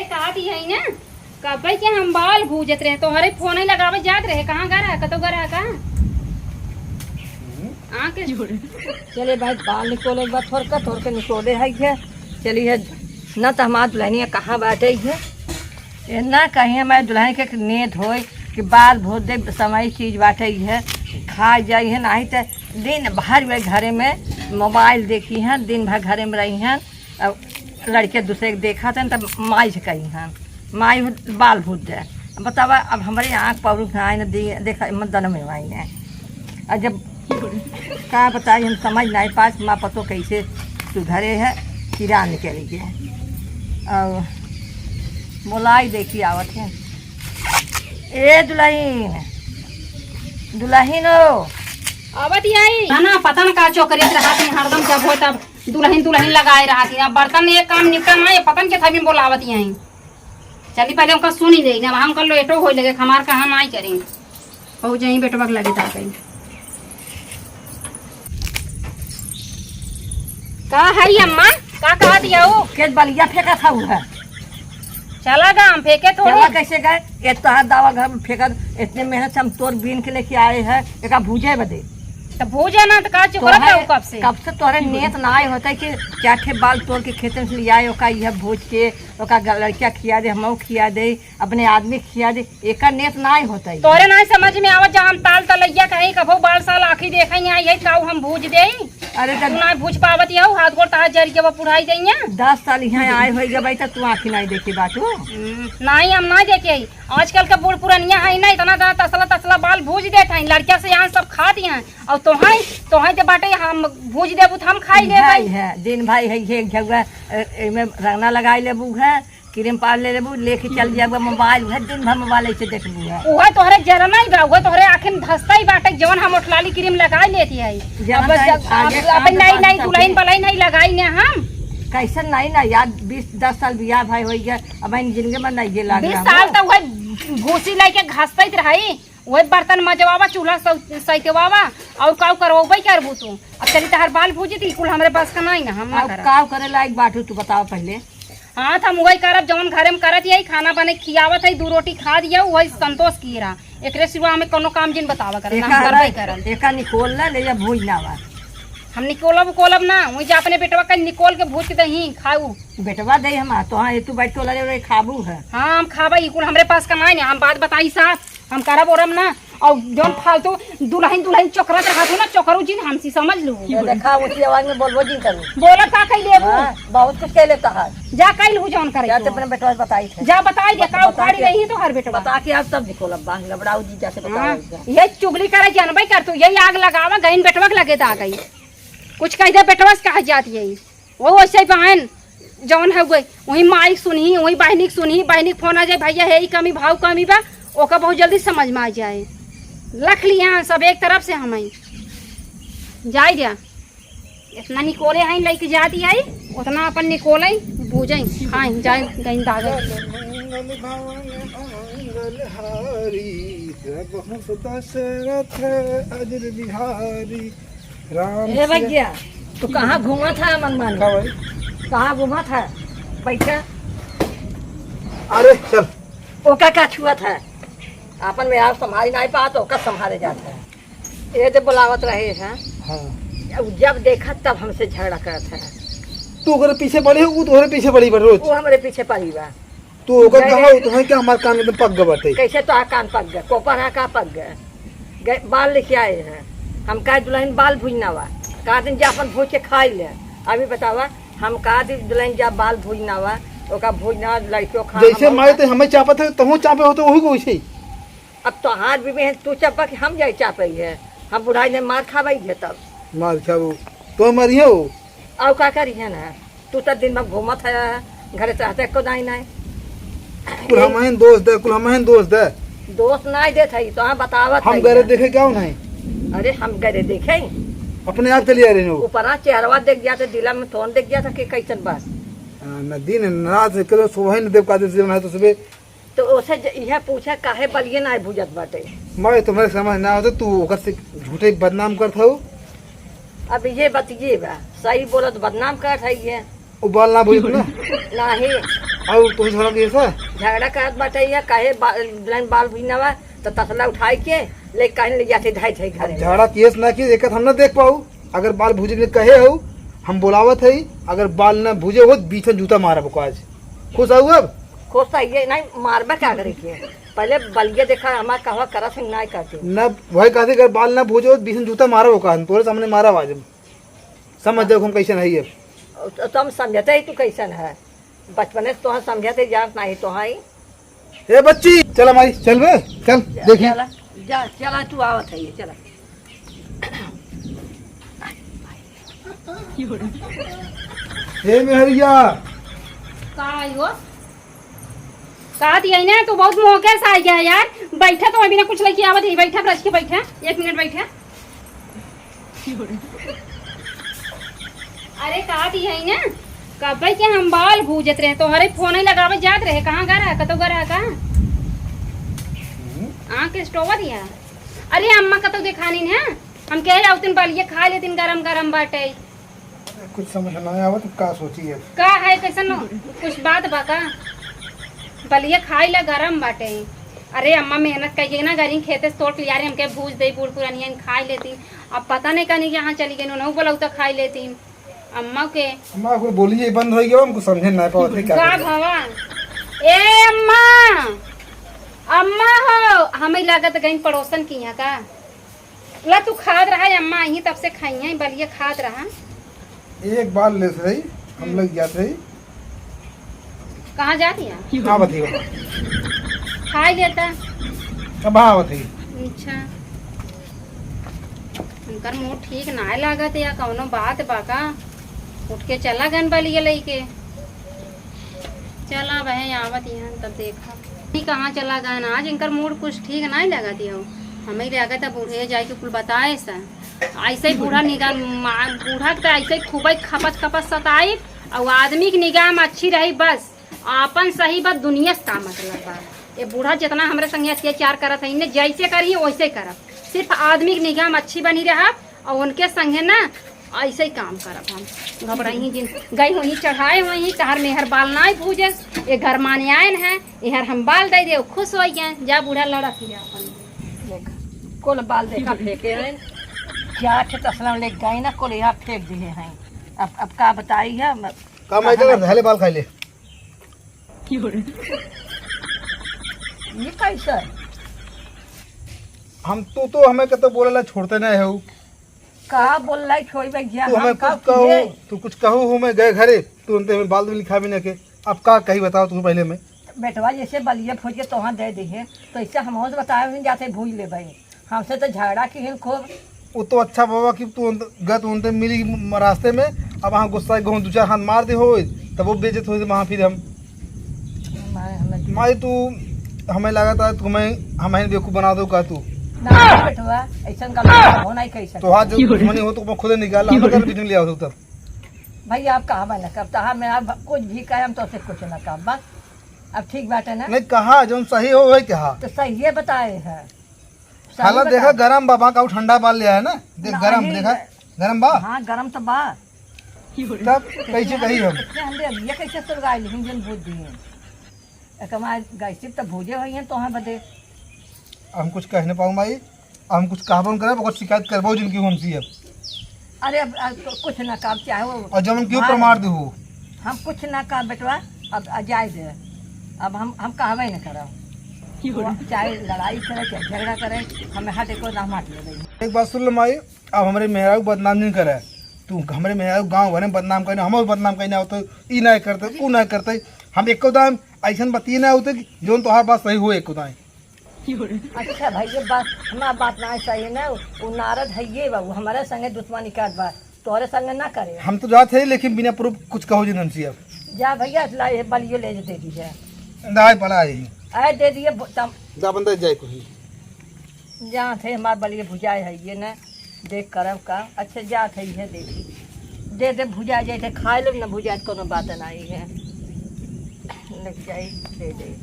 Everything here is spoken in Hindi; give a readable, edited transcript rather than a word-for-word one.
कहा थी है ना कब के हम बाल भूजत रहे तो हरे फोन ही लगावे जात रहे कहाँ गा रहा कतो गा रहा कहाँ आके जोड़े चले भाई बाल निकोले एक बार थोड़ के निकोले है चलिए न तो हमारा दुल्हनिया कहाँ बैठे है ना कहीं हमारे दुल्हन के नेत हो कि बाल भोज दे समय चीज बाटे है खा जाई है नहीं तो दिन भर वे घरे में मोबाइल देखी हैं दिन भर घरे में रही हैं अब लड़के दूसरे के देखा थे तब माई से कही हैं माई बाल भूज दे बतावा अब हमारे आँख पौरू आए न देखा दन में आई है और जब क्या बताइए हम समझ नहीं पास माँ पतो कैसे सुधरे है किरा निकल गए और मोलाई देखी आवत है ए दुल्हन हो आवत आई ना पता न का चौकरियत रहा थी हरदम जब हो तब दुल्हन लगाए रहा थी अब बर्तन एक काम निपटा ना ये पतन के थमी बोलावत आई चली पहले उनका सुन ही दे हम कर लो एटो हो लगे हमार का हम आई करें हो जाई बेटवा लगे था कहीं का है अम्मा का कहा दिया वो के बलिया फेंका था वो है चला गा हम फेंके थोड़ी कैसे गए एक तो हाथ दावा घर में फेंका इतने मेहनत से हम तोड़ बीन के लेके आए हैं एक भूजे बदे तो भूजे ना तो का चुप रहा कब से तोहरे नियत ना आए होता है कि क्या ठे बाल तोड़ के खेत में ले आए ओका यह भूज के ओका लड़किया खिया दे हम खिया दे अपने आदमी खिया दे एक नियत ना आए होता है तोरे ना समझ में आवत जहाँ हम ताल तलैया कहीं कभो बाल साल आखी देखा आई है काऊ हम भूज दे अरे तू ना भूज पावत यू हाथ गोड़ तहा जर के वो पुढ़ाई दैया 10 साल यहाँ आए हो गए भाई तू आँखी नहीं देखी बात नहीं हम ना देखे आजकल का बूढ़ पुरानिया है ना इतना तसला बाल भूज देते हैं लड़किया से यहाँ सब खा दिए और तोहाई के बाटे हम भूज देबू तो हम खाई ले है दिन भाई है ये झगड़ा में रंगना लगाई लेबू है क्रीम पार ले लेबू लेके चल जाबू मोबाइल है दिन भर मोबाइल से देखबू है ओहे तोहरे जरना ही बा ओहे तोहरे आखिन धसता ही बाटे जवन हम उठलाली क्रीम लगाई लेती है अब नहीं दुल्हन बलाई नहीं लगाई ने हम कैसे नहीं ना यार 20-10 साल बियाह भाई हो गया अब जिंदगी में नहीं ये लग 20 साल तो वही भूसी लेके घसते रही वही बर्तन मजवावा चूल्हा सैतवावा और काव करवाई करबू तू अब चली तहर बाल भूजी थी कुल हमारे पास का नहीं ना हम काव करे लायक बाटू तू बताओ पहले हाँ हम वही करब जवन घरे में करत यही खाना बने खियावत है 2 रोटी खा दिया वही संतोष की रहा एक सिवा हमें कोनो काम जिन बतावा कर एका निकोल ले या भूज ना हम निकोलब ना वही जा अपने बेटवा का निकोल के भूज के दही खाऊ बेटवा दे हम तो हाँ तू बैठ तो खाबू है हाँ हम खाबा कुल हमारे पास का नहीं हम बात बताई साथ हम करब ओरम ना और जौन फालतू दुल्हन चोकरत रहा ना चोकरू जी हमसी समझ लू देखा उसी आवाज में बोलबो जी करू बोला का कह लेबू बहुत कुछ कह लेता है जा कइल हु जौन करे जा ते अपने बेटवा बताई थे जा बताई दे का उखाड़ी रही तो हर बेटवा बता के आप सब निकोलब बा लबड़ाऊ जी जाके बताओ ये चुगली करे जानबे कर तू यही आग लगावा गइन बेटवा के लगे ता गई कुछ कह दे बेटवा से कहा जाती है वो वैसे बहन जौन है वही माई सुनी वही बहनी सुनी बहनी फोन आ जाए भैया है कमी भाव कमी बा ओका बहुत जल्दी समझ में आ जाए रख लिया सब एक तरफ से हम जाए दिया इतना निकोले हैं लेके जाती है उतना अपन निकोले भूजे खाए जाए कहीं दागे भैया तू कहाँ घूमा था मनमान कहाँ घूमा था बैठा अरे चल ओका क्या छुआ था अपन में आप संभाल नहीं पा तो ओका संभाले जाता है ये तो बुलावत रहे हैं हाँ। जब देखा तब हमसे झगड़ा करता है तू ओकरे पीछे पड़ी हो तोहरे पीछे पड़ी बा रोज वो हमारे पीछे पड़ी बा तू ओकर कहा हो तो है क्या हमार कान में पक गए बाटे कैसे तो कान पक गए कोपर है का पक गए बाल लेके आए हैं हम कहा दुल्हन बाल भूजना वा कहा दिन जा अपन भूज के खाई ले अभी बतावा हम कहा दिन दुल्हन जा बाल भूजना वा ओका भूजना लड़कियों खा जैसे मारे तो हमें चापत है तो चापे होते वही को वैसे अब तो हाथ भी में तू चापा कि हम जाए चापे है हम बुढ़ाई ने मार खावाई है तब मार खाबो तो मरिए हो और का करी है ना तू तो दिन में घूमत है घरे चाहते को नहीं कुल हमारे दोस्त दे दोस्त नहीं देते तो हाँ बतावत हम घरे देखे क्या नहीं अरे हम घरे देखे अपने आप चलिए रहे हो ऊपर चेहरवा देख गया था दिला में थोन देख गया था कि कैसन बात न दिन न रात करो सुबह न देव का तो सुबह तो उसे यह पूछा काहे बलिए ना भूजत बाटे मैं तुम्हारे समझ ना होता तू ओकर से झूठे बदनाम करता हो अब ये बतिए बा सही बोलत बदनाम कर है ये वो बाल ना भूज ना नहीं और तुम झगड़ा किए सर झगड़ा करत बाटे या काहे दुल्हन बाल भुजनवा तो तसला उठाई के ले कहीं ले जाते धाई थे घरे झगड़ा केस ना किए एक हम ना देख पाऊ अगर बाल भूजे के कहे हो हम बुलावत है अगर बाल ना भूजे हो बीच में जूता मारा को आज खुश आऊ अब खुश तो ये नहीं मारबा क्या करे के पहले बलिए देखा हमार कहवा करा से नहीं करते ना वही कहते अगर बाल ना भूजे हो बीच में जूता मारा हो कान तोरे सामने मारा आज समझ जाओ हम कैसे नहीं है तो हम समझते ही तू कैसन है बचपन से तो समझते जा नहीं तो है ए बच्ची चल हमारी चल बे चल देखिए चला जा चला तू आवत है ये चला हे मेहरिया का आयो का दिया ना तू बहुत मौके से आ गया यार बैठा तो अभी ना कुछ लेके आवत है बैठा ब्रश के बैठा 1 मिनट बैठा अरे का दिया ना कब के हम बाल भूजत रहे तो हरे फोन ही लगावे जात रहे कहाँ गरा कतो गरा का के स्टोव दिया अरे अम्मा कतो दिखानी ना हम कह रहे उतन बाल ये खा लेतिन गरम गरम बाटे कुछ समझ ना आवा तो का सोची है का है कैसन कुछ बात बा का बलिए खाई ला गरम बाटे अरे अम्मा मेहनत करिए ना गरी खेते से तोड़ के यार हमके भूज दे बूढ़ पुरानिया खा लेती अब पता नहीं कहीं यहाँ चली गई नहीं बोला तो खा लेती अम्मा के अम्मा को बोलिए बंद हो गया हमको समझे ना पाते क्या भगवान ए अम्मा अम्मा हो हमें लागत गई पड़ोसन की यहाँ का ला तू खाद रहा है अम्मा यही तब से खाई है बलिए खाद रहा एक बार ले सही हम लोग जाते ही कहाँ जाती है हाँ बताइए खाई लेता अब हाँ बताइए अच्छा उनकर मुँह ठीक ना लागत या कौनो बात बाका उठ के चला गन बलिए लेके चला वह आवत यहाँ तब देखा कहाँ चला गन आज इनकर मूड कुछ ठीक नहीं लगत हो हमें लगा था बूढ़े जाए के कुल बताए सा ऐसे ही बूढ़ा निगाह बूढ़ा तो ऐसे खूब खपत खपत सताई और आदमी की निगाह में अच्छी रही बस आपन सही बात दुनिया से का मतलब बा ये बूढ़ा जितना हमारे संगे अत्याचार करत है इन्हें जैसे करिए वैसे करब सिर्फ आदमी की निगाह में अच्छी बनी रहा और उनके संगे ना ऐसे ही काम करब हम घबराई जिन गई वहीं चढ़ाए वहीं कहर मेहर बाल ना भूजे ये घर माने आयन है इहर हम बाल दे दे खुश हो गए जा बूढ़ा लड़ा फिर अपन कोल बाल देखा फेंके हैं क्या तसला ले गए ना कोल यहाँ फेंक दिए हैं अब का बताई है काम आई तो धैले बाल खाई ले ये कैसा हम तो हमें कतो बोलेला छोड़ते नहीं हो कहा बोल रहा छोड़ भैया तू हमें कुछ कहो तू कुछ कहो हूँ मैं गए घरे तू उनते में बाल लिखा भी नहीं के अब का कही बताओ तू पहले में बेटवा जैसे बलिए भूज के तो दे दिए तो इससे हम बताए हुए जाते भूज ले भाई हमसे तो झगड़ा की हिल खूब वो तो अच्छा बाबा कि तू गत उनते मिली रास्ते में अब वहाँ गुस्सा गहूँ 2-4 हाथ मार दे हो तब वो बेइज्जत हो वहाँ फिर हम माई तू हमें लगा था तुम्हें हमें बेवकूफ बना दो का तू बेटवा ऐसा हो नहीं कैसा तो हाथ जो दुश्मनी हो तो खुद निकाल हम कर बीच में ले आओ तब भाई आप कहा बना करता है मैं आप कुछ भी कहे हम तो कुछ ना कहा बस अब ठीक बात है ना नहीं कहा जो सही हो वही कहा तो सही है बताए हैं हालत देखा गरम बाबा का ठंडा बाल लिया है ना देख गरम देखा गरम बा हाँ गरम तो बा तब कैसे कही हम ये कैसे तो गाय लेकिन जन भूज दिए गैसी तो भूजे हुई हैं तो हाँ बदे हम कुछ कह नहीं पाऊँ भाई हम कुछ कहबो करे बहुत शिकायत करबो जिनकी हमसी अब अरे अब तो कुछ ना काम चाहे वो और जब हम क्यों प्रमाण दे हो हम कुछ ना काम बेटवा अब जायज है अब हम कहवे न करो चाहे लड़ाई करे चाहे झगड़ा करे हमें हट को ना हट ले एक बात सुन लो माई अब हमारे मेहरा को बदनाम नहीं करे तू हमारे मेहरा गाँव भरे में बदनाम करने हम बदनाम करने होते ई नहीं करते ऊ नहीं करते हम एक दाम ऐसा बतिए ना होते जो तुम्हार बात सही हो एक दाएं अच्छा भाई ये बात हमारा बात ना सही ना वो नारद है ये बाबू हमारे संगे दुश्मनी का बात तोहरे संगे ना करे हम तो जाते हैं लेकिन बिना प्रूफ कुछ कहो जिन हमसी अब जा भैया बलियो ले दे दीजिए दाई पला आई आए दे दिए जा बंदा जाए कोई जहाँ थे हमारे बलिए भुजाए है ये ना देख करब का अच्छा जा थे है देखी दे भुजा जाए थे खाए लो ना भुजा कोनो बात नहीं है लग जाए दे